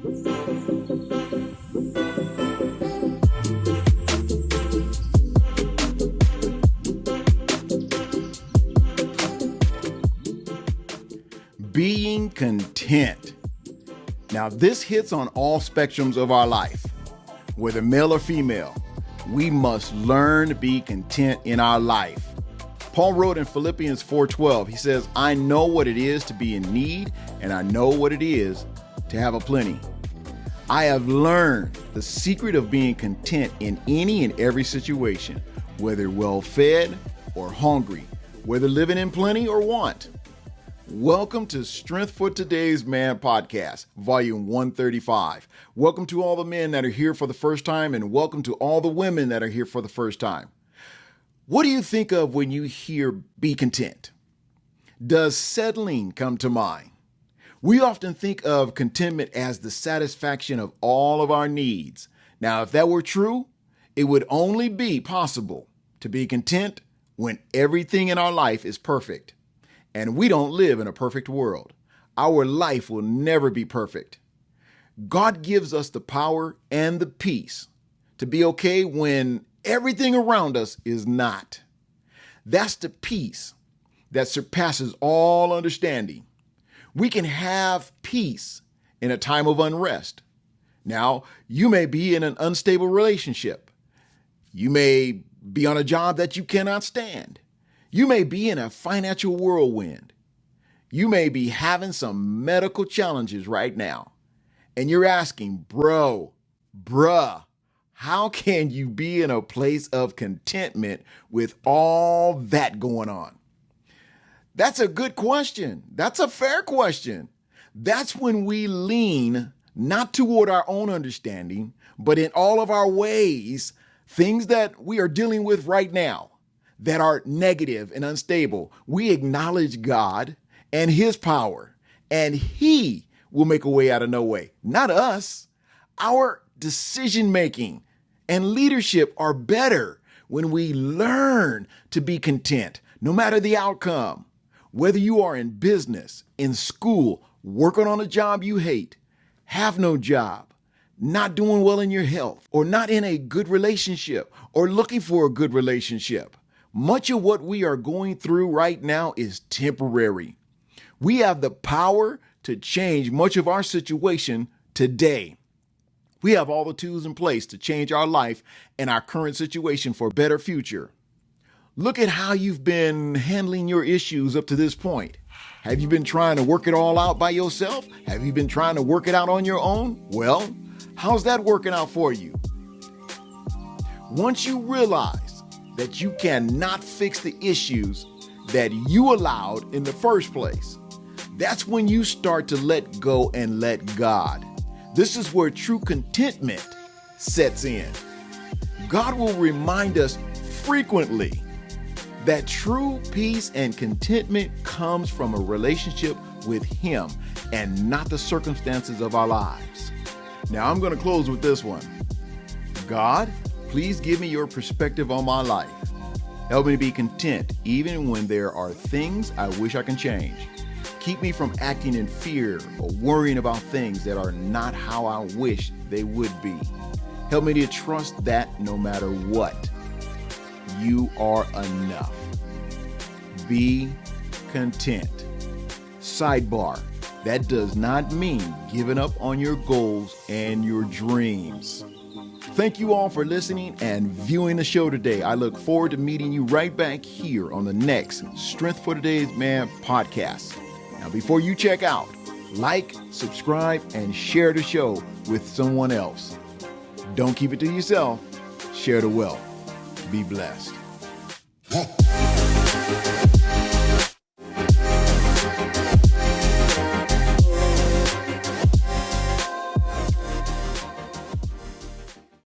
Being content. Now, this hits on all spectrums of our life. Whether male or female, we must learn to be content in our life. Paul wrote in Philippians 4:12, he says, I know what it is to be in need, and I know what it is to have a plenty. I have learned the secret of being content in any and every situation, whether well-fed or hungry, whether living in plenty or want. Welcome to Strength for Today's Man podcast, Vol.135. Welcome to all the men that are here for the first time, and welcome to all the women that are here for the first time. What do you think of when you hear be content? Does settling come to mind? We often think of contentment as the satisfaction of all of our needs. Now, if that were true, it would only be possible to be content when everything in our life is perfect. And we don't live in a perfect world. Our life will never be perfect. God gives us the power and the peace to be okay when everything around us is not. That's the peace that surpasses all understanding. We can have peace in a time of unrest. Now, you may be in an unstable relationship. You may be on a job that you cannot stand. You may be in a financial whirlwind. You may be having some medical challenges right now. And you're asking, bruh, how can you be in a place of contentment with all that going on? That's a good question. That's a fair question. That's when we lean not toward our own understanding, but in all of our ways, things that we are dealing with right now that are negative and unstable. We acknowledge God and his power, and he will make a way out of no way. Not us. Our decision-making and leadership are better when we learn to be content, no matter the outcome. Whether you are in business, in school, working on a job you hate, have no job, not doing well in your health, or not in a good relationship, or looking for a good relationship. Much of what we are going through right now is temporary. We have the power to change much of our situation today. We have all the tools in place to change our life and our current situation for a better future. Look at how you've been handling your issues up to this point. Have you been trying to work it all out by yourself? Have you been trying to work it out on your own? Well, how's that working out for you? Once you realize that you cannot fix the issues that you allowed in the first place, that's when you start to let go and let God. This is where true contentment sets in. God will remind us frequently that true peace and contentment comes from a relationship with him and not the circumstances of our lives. Now, I'm going to close with this one. God, please give me your perspective on my life. Help me to be content even when there are things I wish I can change. Keep me from acting in fear or worrying about things that are not how I wish they would be. Help me to trust that no matter what, you are enough. Be content. Sidebar, that does not mean giving up on your goals and your dreams. Thank you all for listening and viewing the show today. I look forward to meeting you right back here on the next Strength for Today's Man podcast. Now, before you check out, like, subscribe, and share the show with someone else. Don't keep it to yourself. Share the wealth. Be blessed.